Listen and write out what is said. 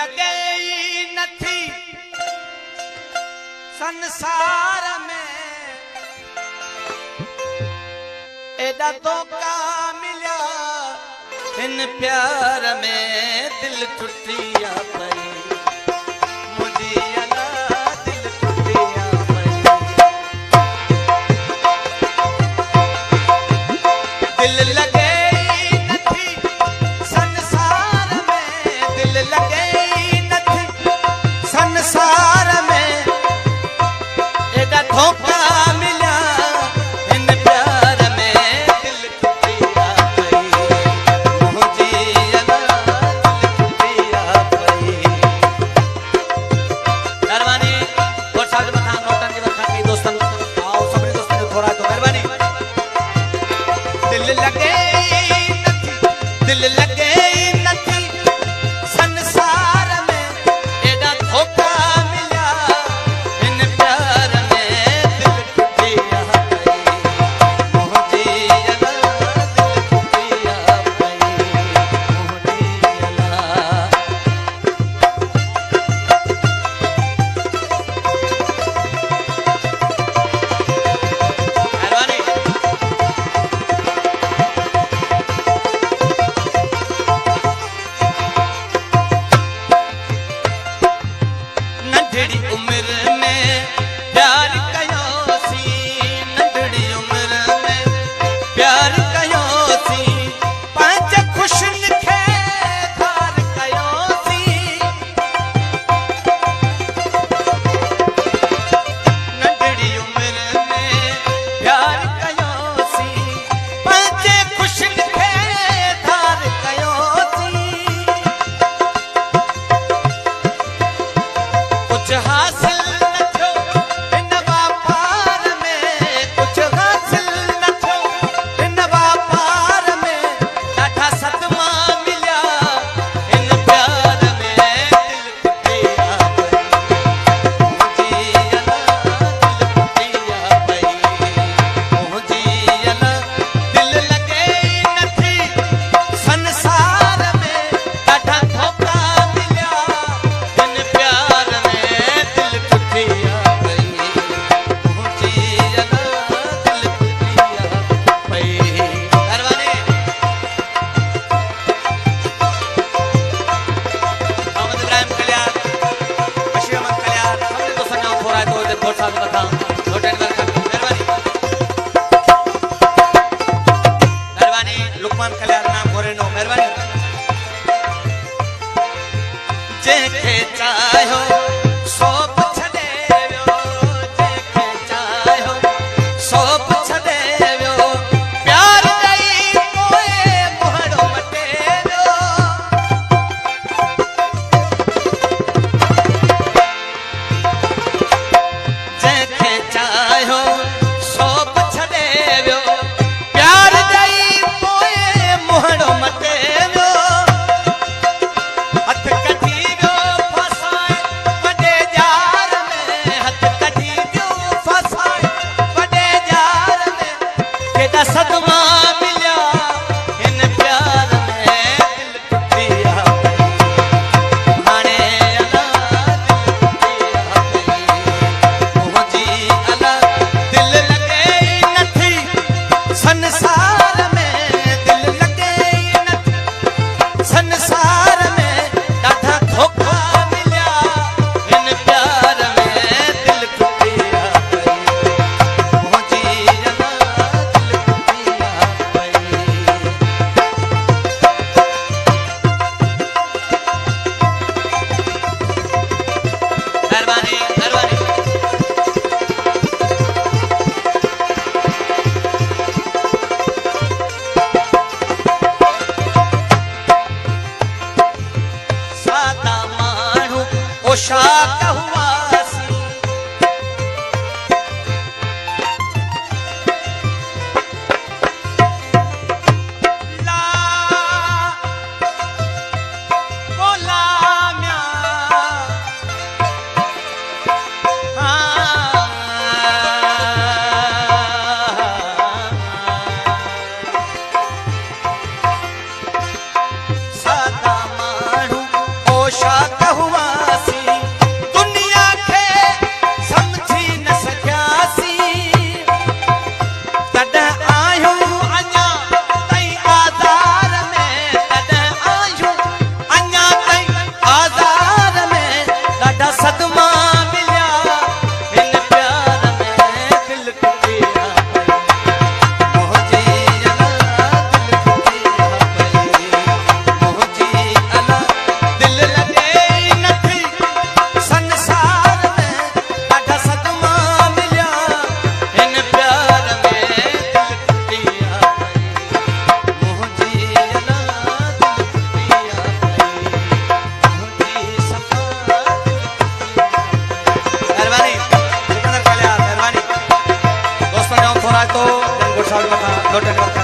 लगे नथी संसार में एदा धोखा मिला इन प्यार में दिल टुटिया पई मुझी अला दिल टुटिया पई दिल लगे नथी संसार में दिल लगे नथी संसार में एदा धोखा मिला इन प्यार में दिल टुटिया पई मुझी अला दिल टुटिया पई मेहरबानी और साथ में था नोटन जी रखा के दोस्तन आओ सभी दोस्तन को थोड़ा तो मेहरबानी दिल लगे नथी दिल लगे नथी संसार में एदा धोखा मिला इन प्यार में दिल टुटिया पई मुझी अला दिल टुटिया पई मुझी अला मेहरबानी नंढड़ी उम्र में प्यार कयो सी नंढड़ी उम्र में प्यार कयो सी पंज खुशन खे धार कयो सी नंढड़ी उम्र में प्यार कयो सी पंज खुशन खे धार कयो सी कुछ हासिल न थियो इन व्यापार में कुछ हासिल न थियो इन व्यापार में ॾाढा सदमा मिलिया इन प्यार में दिल टुटिया पई मुझी अला दिल टुटिया पई मुझी अला दिल लगे नथी संसार में ॾाढा धोखा मिलिया इन प्यार में दिल टुटिया पई मुझी अला दिल टुटिया पई मेहरबानी मोहम्मद इब्राहिम कल्याण बशीर अहमद कल्याण सबने दोस्तों नाम थोड़ा तो इधर बहुत साथ बता नोटन वर्क मेहरबानी मेहरबानी लुकमान कल्याण नाम गोरे नो मेहरबानी जेके चाहो सो छदे वियो जेके चाहो सो छदे वियो प्यार ॾेई पोइ मुहड़ो मटे वियो जेके चाहो सो छदे वियो प्यार ॾेई पोइ मुहड़ो मटे वियो हथ कढी वियो फसाए वॾे जार में हथ कढी वियो फसाए वॾे जार में केॾा सदमा मिलिया हिन प्यार में दिल टुटिया पई हाणे अला दिल टुटिया पई मुझी अला दिल लगे नथी संसार में दिल लगे नथी संसार में ॾाढा धोखा मिलिया इन प्यार में दिल टुटिया पई मुझी अला दिल टुटिया पई मेहरबानी मेहरबानी सादा माण्हू ओशाक हुआसी ला गोलाम्या सादा माण्हू ओशाक नोटन